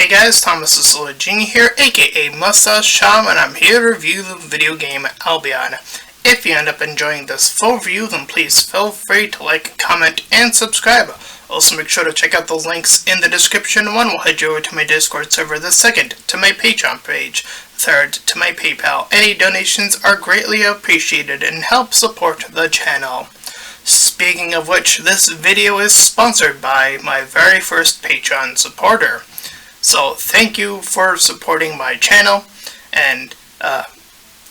Hey guys, Thomas the Solid Genie here, aka Mustached Tom, and I'm here to review the video game Albion. If you end up enjoying this full review, then please feel free to like, comment, and subscribe. Also make sure to check out those links in the description. One will head you over to my Discord server, the second to my Patreon page, third to my PayPal. Any donations are greatly appreciated and help support the channel. Speaking of which, this video is sponsored by my very first Patreon supporter. So thank you for supporting my channel, and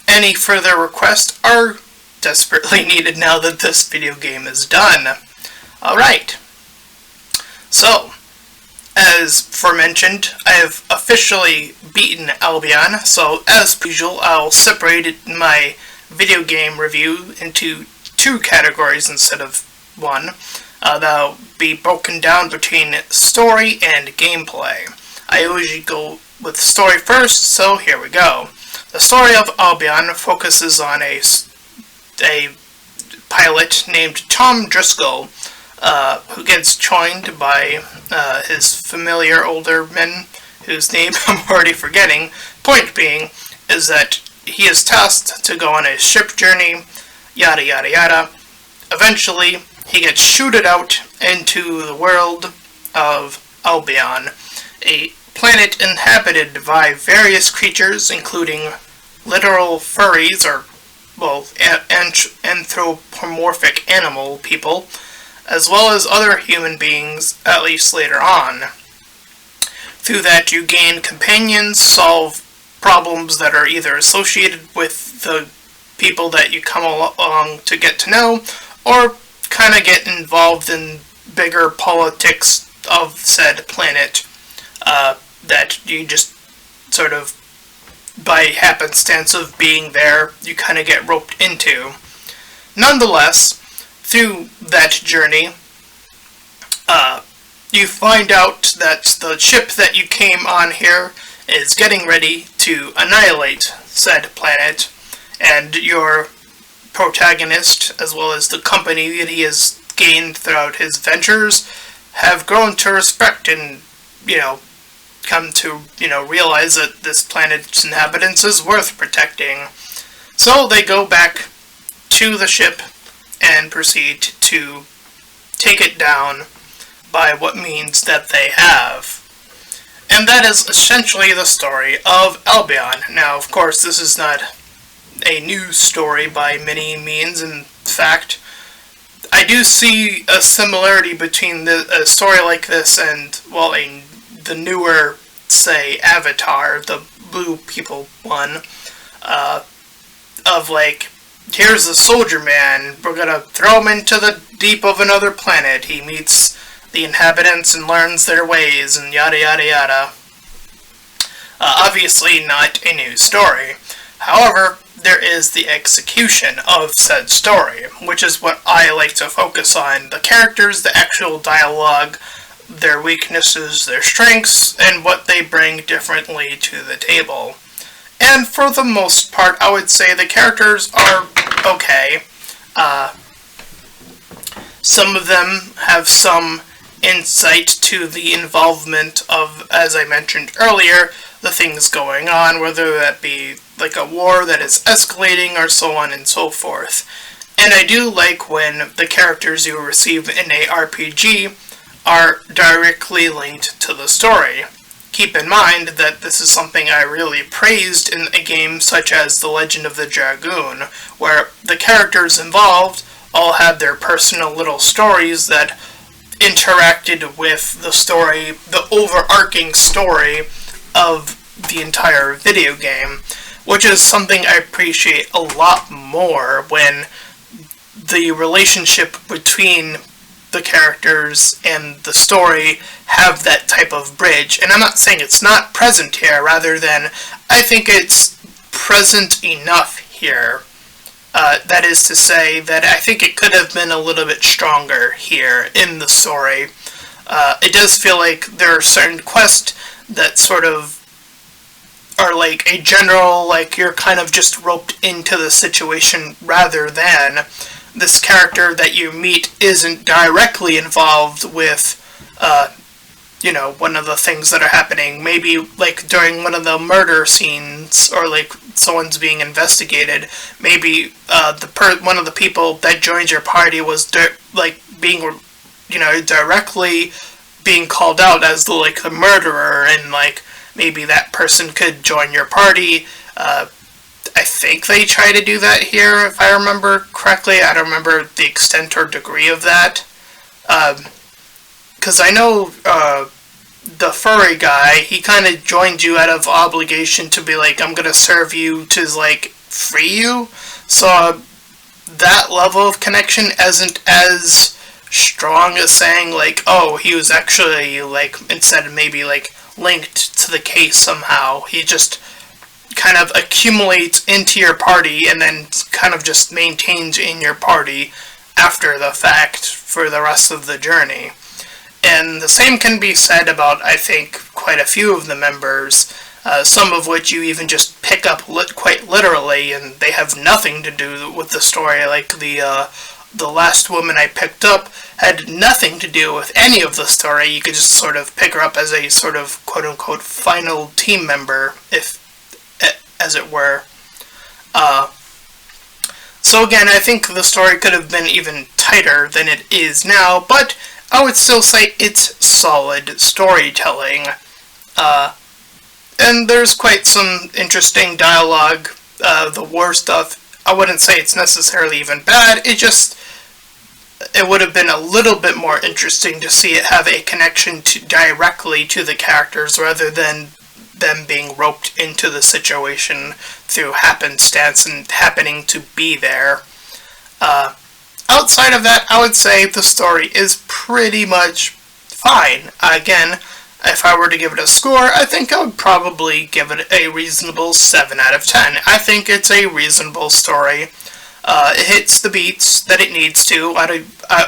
any further requests are desperately needed now that this video game is done. Alright, so as aforementioned, I have officially beaten Albion, so as usual I'll separate my video game review into two categories instead of one. That'll be broken down between story and gameplay. I usually go with story first, so here we go. The story of Albion focuses on a pilot named Tom Driscoll, who gets joined by his familiar older men, whose name I'm already forgetting. Point being is that he is tasked to go on a ship journey, yada yada yada. Eventually, he gets shooted out into the world of Albion, a planet inhabited by various creatures, including literal furries, or, well, anthropomorphic animal people, as well as other human beings, at least later on. Through that, you gain companions, solve problems that are either associated with the people that you come along to get to know, or kind of get involved in bigger politics of said planet, that you just sort of, by happenstance of being there, you kind of get roped into. Nonetheless, through that journey, you find out that the ship that you came on here is getting ready to annihilate said planet, and your protagonist, as well as the company that he has gained throughout his ventures, have grown to respect and, come to, realize that this planet's inhabitants is worth protecting. So they go back to the ship and proceed to take it down by what means that they have. And that is essentially the story of Albion. Now, of course, this is not a new story by many means. In fact, I do see a similarity between a story like this and, well, the newer, say, Avatar, the blue people one, of like, here's the soldier man, we're gonna throw him into the deep of another planet, he meets the inhabitants and learns their ways, and yada yada yada. Obviously not a new story. However, there is the execution of said story, which is what I like to focus on. The characters, the actual dialogue, their weaknesses, their strengths, and what they bring differently to the table. And for the most part, I would say the characters are okay. Some of them have some insight to the involvement of, as I mentioned earlier, the things going on, whether that be like a war that is escalating or so on and so forth. And I do like when the characters you receive in a RPG are directly linked to the story. Keep in mind that this is something I really praised in a game such as The Legend of the Dragoon, where the characters involved all had their personal little stories that interacted with the story, the overarching story of the entire video game, which is something I appreciate a lot more when the relationship between the characters and the story have that type of bridge. And I'm not saying it's not present here, rather than I think it's present enough here. That is to say that I think it could have been a little bit stronger here in the story. It does feel like there are certain quests that sort of are like a general, like you're kind of just roped into the situation, rather than this character that you meet isn't directly involved with you know, one of the things that are happening. Maybe, like, during one of the murder scenes, or, like, someone's being investigated, maybe, one of the people that joined your party was, being, you know, directly being called out as the, like, the murderer, and, like, maybe that person could join your party. I think they try to do that here, if I remember correctly. I don't remember the extent or degree of that. Because I know the furry guy, he kind of joined you out of obligation to be like, I'm going to serve you to, like, free you. So that level of connection isn't as strong as saying, like, oh, he was actually, like, instead of maybe, like, linked to the case somehow. He just kind of accumulates into your party and then kind of just maintains in your party after the fact for the rest of the journey. And the same can be said about, I think, quite a few of the members, some of which you even just pick up quite literally, and they have nothing to do with the story. Like the last woman I picked up had nothing to do with any of the story. You could just sort of pick her up as a sort of quote-unquote final team member, as it were. So again, I think the story could have been even tighter than it is now, but I would still say it's solid storytelling. And there's quite some interesting dialogue. The war stuff, I wouldn't say it's necessarily even bad, it would have been a little bit more interesting to see it have a connection directly to the characters rather than them being roped into the situation through happenstance and happening to be there. Outside of that, I would say the story is pretty much fine. Again, if I were to give it a score, I think I would probably give it a reasonable 7 out of 10. I think it's a reasonable story. It hits the beats that it needs to.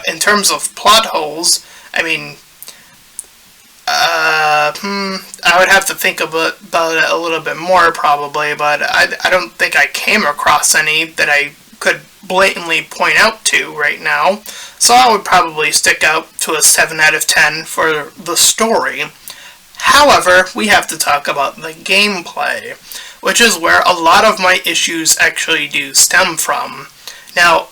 In terms of plot holes, I mean, I would have to think about it a little bit more probably, but I don't think I came across any that I could blatantly point out to right now. So I would probably stick out to a 7 out of 10 for the story. However, we have to talk about the gameplay, which is where a lot of my issues actually do stem from. Now,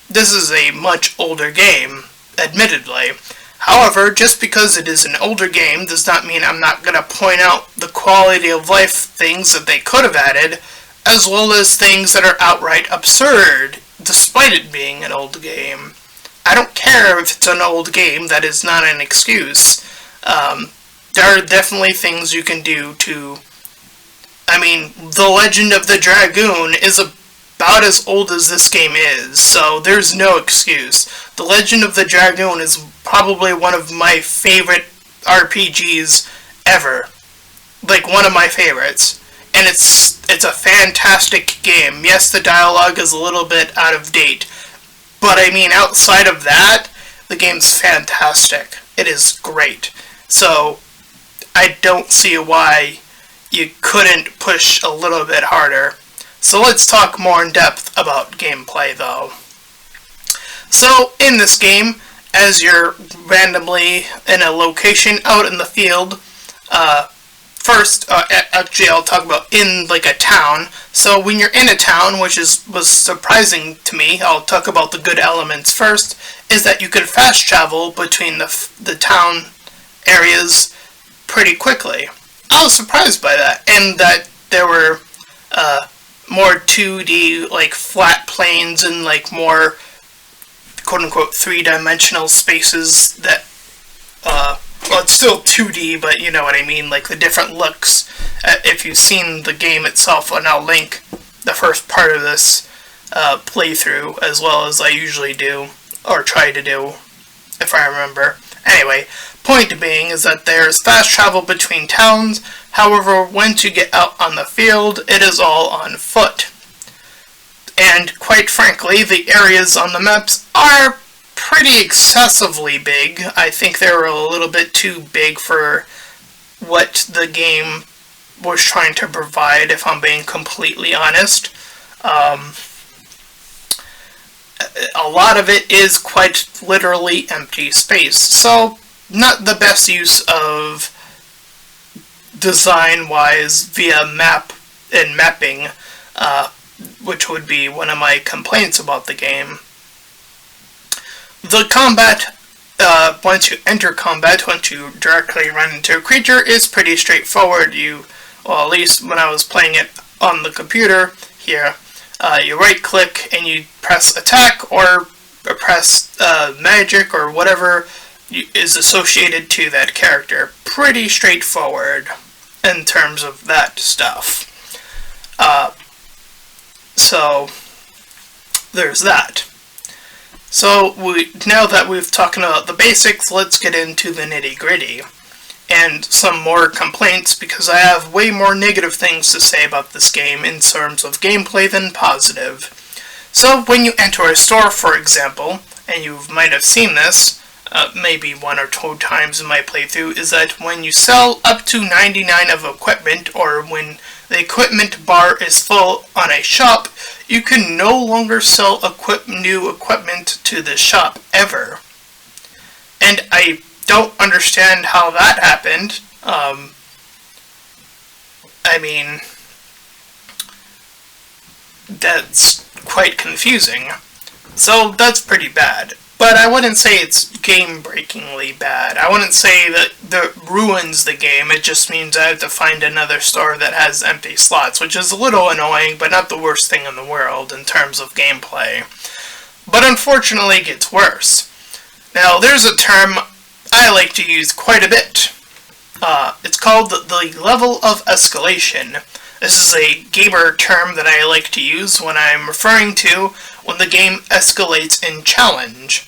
this is a much older game, admittedly. However, just because it is an older game does not mean I'm not going to point out the quality of life things that they could have added, as well as things that are outright absurd, despite it being an old game. I don't care if it's an old game, that is not an excuse. There are definitely things you can do to... I mean, The Legend of the Dragoon is about as old as this game is, so there's no excuse. The Legend of the Dragoon is probably one of my favorite RPGs ever. Like, one of my favorites. And it's a fantastic game. Yes, the dialogue is a little bit out of date, but I mean, outside of that, the game's fantastic. It is great. So, I don't see why you couldn't push a little bit harder. So let's talk more in depth about gameplay, though. So, in this game, as you're randomly in a location out in the field, actually I'll talk about in, like, a town. So when you're in a town, which was surprising to me, I'll talk about the good elements first, is that you can fast travel between the town areas pretty quickly. I was surprised by that, and that there were more 2D, like, flat plains and, like, more quote-unquote three-dimensional spaces that, well, it's still 2D, but you know what I mean, like the different looks. If you've seen the game itself, and I'll link the first part of this playthrough, as well as I usually do, or try to do, if I remember. Anyway, point being is that there's fast travel between towns. However, once you get out on the field, it is all on foot. And quite frankly, the areas on the maps are pretty excessively big. I think they were a little bit too big for what the game was trying to provide, if I'm being completely honest. A lot of it is quite literally empty space. So, not the best use of design-wise via map and mapping, which would be one of my complaints about the game. The combat, once you enter combat, once you directly run into a creature, is pretty straightforward. Well, at least when I was playing it on the computer here, you right-click and you press attack or press magic or whatever is associated to that character. Pretty straightforward in terms of that stuff. So there's that. So now that we've talked about the basics, let's get into the nitty-gritty and some more complaints, because I have way more negative things to say about this game in terms of gameplay than positive. So when you enter a store, for example, and you might have seen this, maybe 1 or 2 times in my playthrough, is that when you sell up to 99 of equipment, or when the equipment bar is full on a shop, you can no longer sell new equipment to the shop ever. And I don't understand how that happened. I mean, that's quite confusing. So that's pretty bad. But I wouldn't say it's game-breakingly bad. I wouldn't say that ruins the game. It just means I have to find another store that has empty slots, which is a little annoying, but not the worst thing in the world in terms of gameplay. But unfortunately, it gets worse. Now, there's a term I like to use quite a bit. It's called the level of escalation. This is a gamer term that I like to use when I'm referring to when the game escalates in challenge.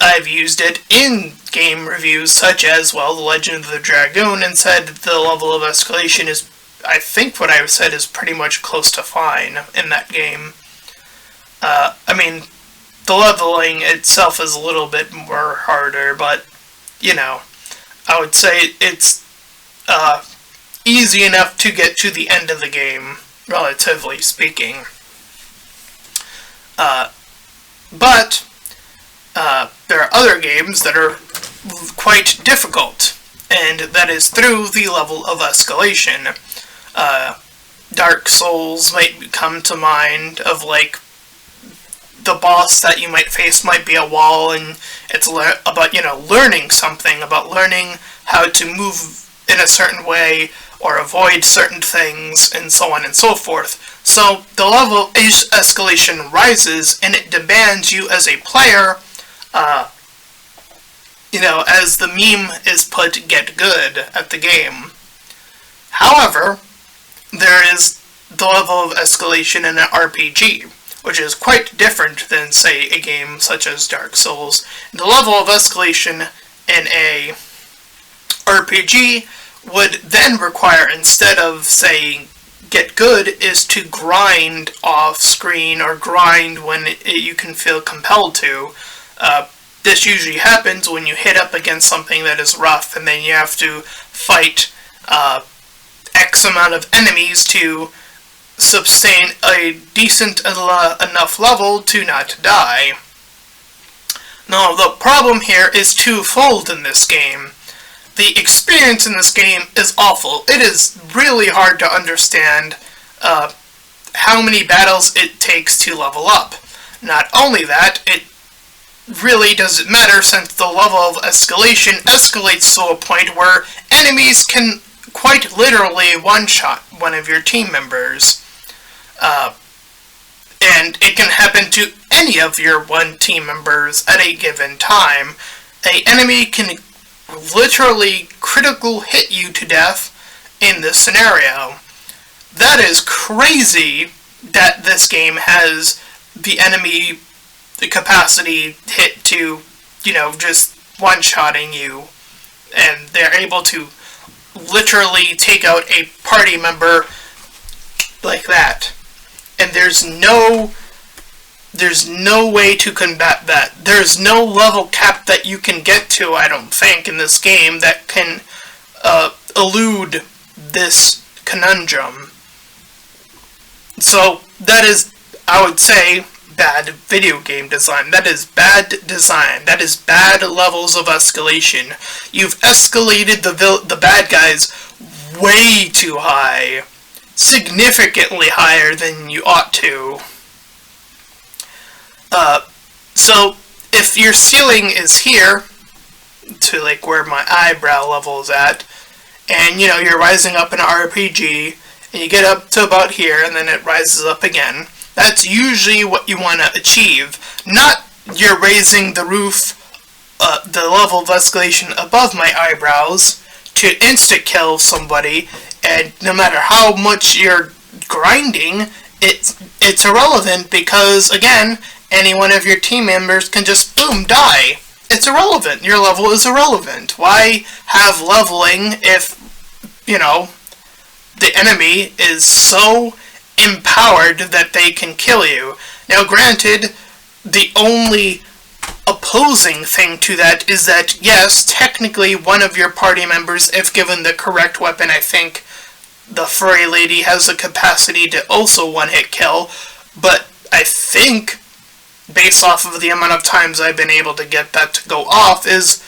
I've used it in game reviews such as, well, The Legend of the Dragoon, and said the level of escalation is, I think what I've said is pretty much close to fine in that game. I mean, the leveling itself is a little bit more harder, but, you know, I would say it's easy enough to get to the end of the game, relatively speaking. But there are other games that are quite difficult, and that is through the level of escalation. Dark Souls might come to mind, of like, the boss that you might face might be a wall, and it's about, you know, learning something, about learning how to move in a certain way, or avoid certain things, and so on and so forth. So the level of escalation rises, and it demands you as a player, you know, as the meme is put, get good at the game. However, there is the level of escalation in an RPG, which is quite different than, say, a game such as Dark Souls. The level of escalation in a RPG would then require, instead of saying get good, is to grind off screen, or grind when you can feel compelled to. This usually happens when you hit up against something that is rough, and then you have to fight X amount of enemies to sustain a decent enough level to not die. Now, the problem here is twofold in this game. The experience in this game is awful. It is really hard to understand how many battles it takes to level up. Not only that, it really doesn't matter, since the level of escalation escalates to a point where enemies can quite literally one-shot one of your team members. And it can happen to any of your team members at a given time. An enemy can literally critical hit you to death in this scenario. That is crazy that this game has the enemy capacity hit to, you know, just one-shotting you, and they're able to literally take out a party member like that. And there's no way to combat that. There's no level cap that you can get to, I don't think, in this game that can elude this conundrum. So that is, I would say, bad video game design. That is bad design. That is bad levels of escalation. You've escalated the bad guys way too high. Significantly higher than you ought to. So, if your ceiling is here, to like where my eyebrow level is at, and you know, you're rising up in an RPG, and you get up to about here, and then it rises up again, that's usually what you want to achieve. Not you're raising the roof, the level of escalation above my eyebrows to insta-kill somebody, and no matter how much you're grinding, it's irrelevant because, again, any one of your team members can just, boom, die. It's irrelevant. Your level is irrelevant. Why have leveling if, you know, the enemy is so empowered that they can kill you? Now, granted, the only opposing thing to that is that, yes, technically one of your party members, if given the correct weapon, I think the furry lady has the capacity to also one-hit kill, but I think, based off of the amount of times I've been able to get that to go off, is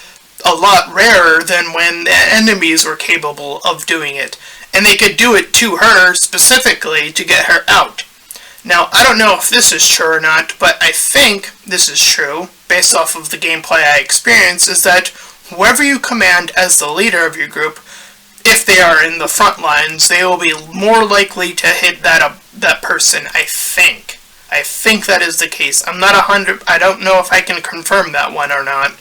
a lot rarer than when the enemies were capable of doing it. And they could do it to her specifically to get her out. Now, I don't know if this is true or not, but I think this is true, based off of the gameplay I experienced, is that whoever you command as the leader of your group, if they are in the front lines, they will be more likely to hit that person, I think. I think that is the case. I'm not 100, I don't know if I can confirm that one or not,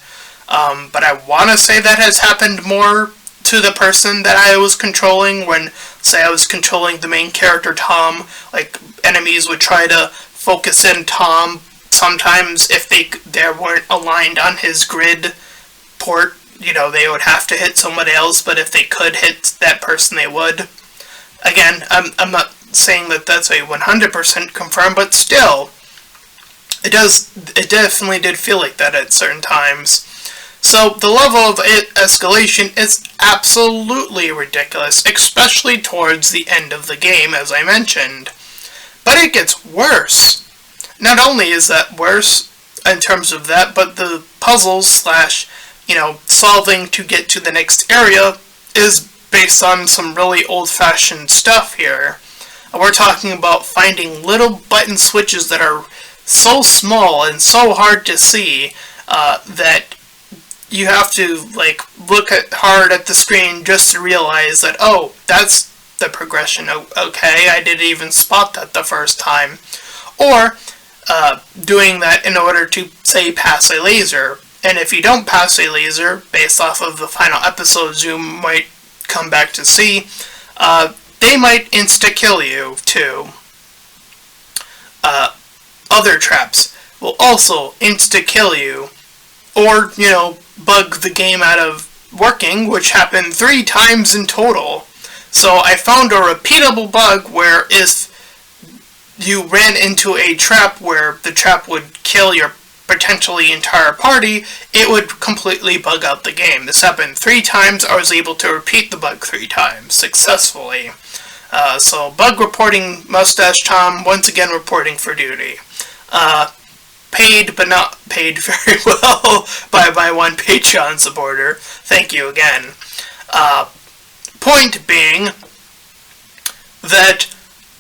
but I want to say that has happened more to the person that I was controlling when, say, I was controlling the main character, Tom. Like, enemies would try to focus in Tom. Sometimes, if they weren't aligned on his grid port, you know, they would have to hit somebody else, but if they could hit that person, they would. Again, I'm not saying that that's a 100% confirmed, but still, it definitely did feel like that at certain times. So, the level of escalation is absolutely ridiculous, especially towards the end of the game, as I mentioned. But it gets worse. Not only is that worse in terms of that, but the puzzles / you know, solving to get to the next area is based on some really old-fashioned stuff here. We're talking about finding little button switches that are so small and so hard to see that you have to, like, look hard at the screen just to realize that, oh, that's the progression. Okay, I didn't even spot that the first time. Or doing that in order to, say, pass a laser. And if you don't pass a laser, based off of the final episodes you might come back to see, they might insta-kill you, too. Other traps will also insta-kill you, or, you know, bug the game out of working, which happened 3 times in total. So I found a repeatable bug where if you ran into a trap where the trap would kill your potentially entire party, it would completely bug out the game. This happened 3 times. I was able to repeat the bug 3 times successfully. So bug reporting, Mustached Tom, once again reporting for duty. Paid, but not paid very well by my one Patreon supporter. Thank you again. Point being that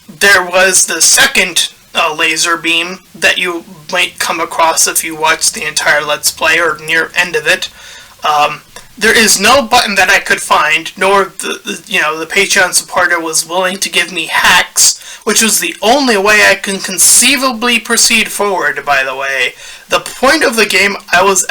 there was the second laser beam that you might come across if you watch the entire Let's Play or near end of it. There is no button that I could find, nor the Patreon supporter was willing to give me hacks, which was the only way I can conceivably proceed forward, by the way. The point of the game I was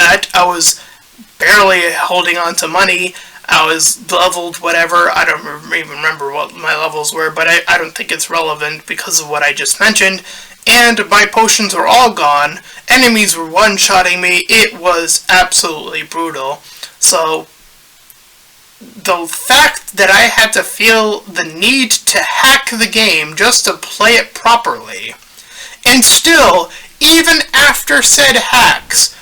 barely holding on to money. I was leveled whatever. I don't even remember what my levels were, but I don't think it's relevant because of what I just mentioned. And my potions were all gone. Enemies were one-shotting me. It was absolutely brutal. So, the fact that I had to feel the need to hack the game just to play it properly, and still, even after said hacks,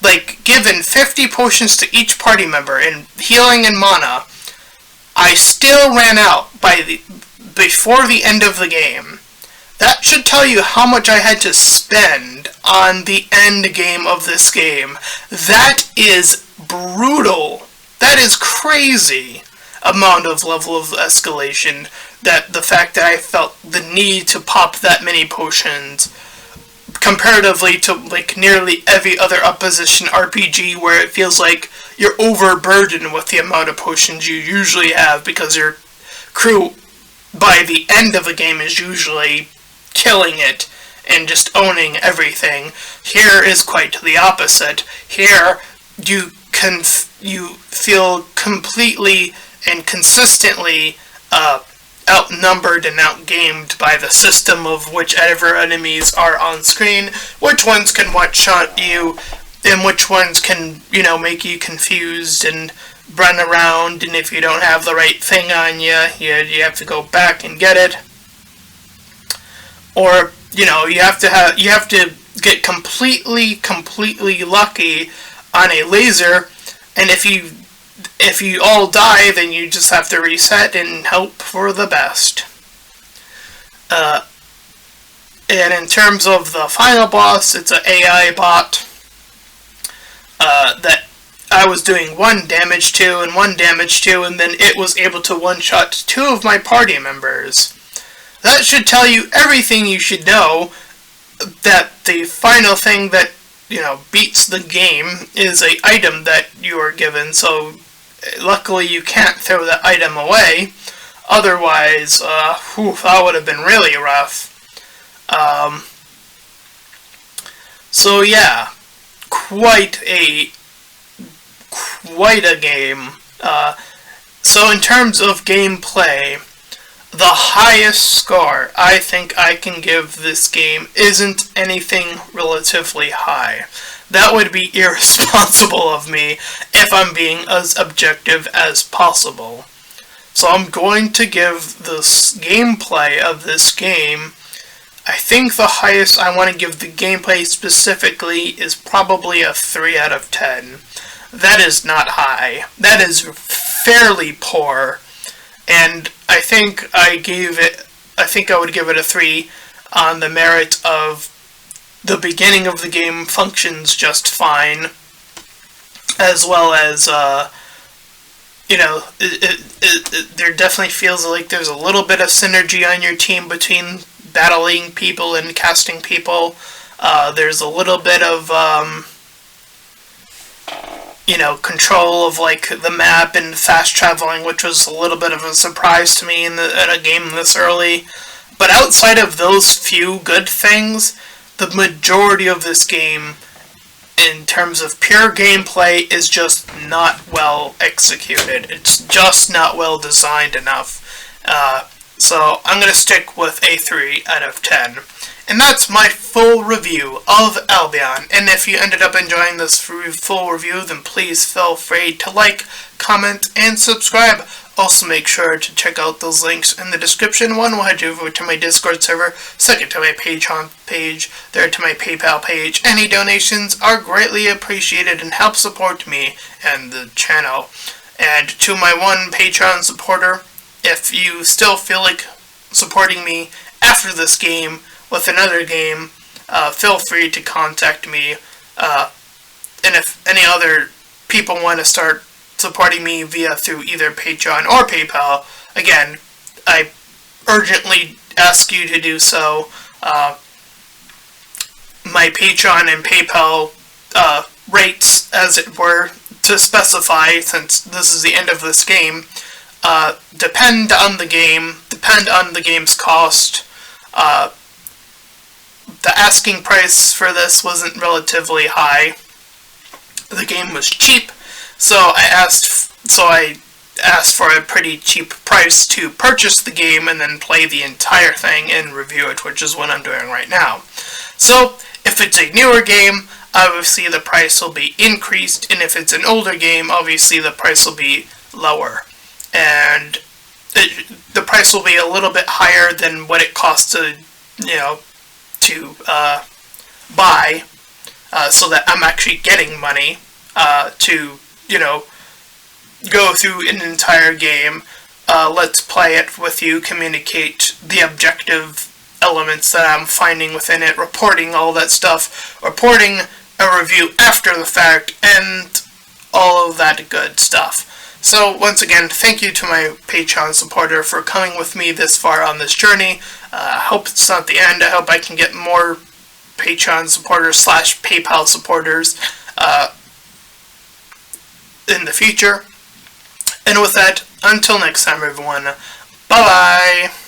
like given 50 potions to each party member in healing and mana, I still ran out before the end of the game. That should tell you how much I had to spend on the end game of this game. That is brutal. That is crazy amount of level of escalation. That the fact that I felt the need to pop that many potions comparatively to like nearly every other opposition RPG where it feels like you're overburdened with the amount of potions you usually have because your crew by the end of a game is usually killing it and just owning everything. Here is quite the opposite. Here you feel completely and consistently outnumbered and outgamed by the system of whichever enemies are on screen, which ones can one-shot you, and which ones can, make you confused and run around, and if you don't have the right thing on you, you have to go back and get it. Or, you have to get completely lucky on a laser, and if you all die, then you just have to reset and hope for the best. And in terms of the final boss, it's an AI bot that I was doing 1 damage to, and then it was able to one-shot 2 of my party members. That should tell you everything you should know, that the final thing that, beats the game is an item that you are given, so luckily you can't throw that item away. Otherwise, that would have been really rough. So yeah, quite a game. So in terms of gameplay, the highest score I think I can give this game isn't anything relatively high. That would be irresponsible of me if I'm being as objective as possible. So I'm going to give the gameplay of this game, I think the highest I want to give the gameplay specifically is probably a 3 out of 10. That is not high. That is fairly poor. And I think I would give it a 3 on the merit of the beginning of the game functions just fine, as well as, there definitely feels like there's a little bit of synergy on your team between battling people and casting people. There's a little bit of, control of, like, the map and fast traveling, which was a little bit of a surprise to me in a game this early. But outside of those few good things, the majority of this game, in terms of pure gameplay, is just not well executed. It's just not well designed enough. So I'm going to stick with a 3 out of 10. And that's my full review of Albion. And if you ended up enjoying this full review, then please feel free to like, comment, and subscribe. Also make sure to check out those links in the description. One will head you over to my Discord server, second to my Patreon page, third to my PayPal page. Any donations are greatly appreciated and help support me and the channel. And to my one Patreon supporter, if you still feel like supporting me after this game with another game, feel free to contact me. And if any other people want to start supporting me through either Patreon or PayPal, again, I urgently ask you to do so. My Patreon and PayPal rates, as it were, to specify, since this is the end of this game, depend on the game's cost. The asking price for this wasn't relatively high. The game was cheap, so I asked for a pretty cheap price to purchase the game and then play the entire thing and review it, which is what I'm doing right now. So, if it's a newer game, obviously the price will be increased, and if it's an older game, obviously the price will be lower. And the price will be a little bit higher than what it costs to buy, so that I'm actually getting money to, go through an entire game, let's play it with you, communicate the objective elements that I'm finding within it, reporting all that stuff, reporting a review after the fact, and all of that good stuff. So once again, thank you to my Patreon supporter for coming with me this far on this journey. I hope it's not the end. I hope I can get more Patreon supporters / PayPal supporters in the future. And with that, until next time everyone, bye bye!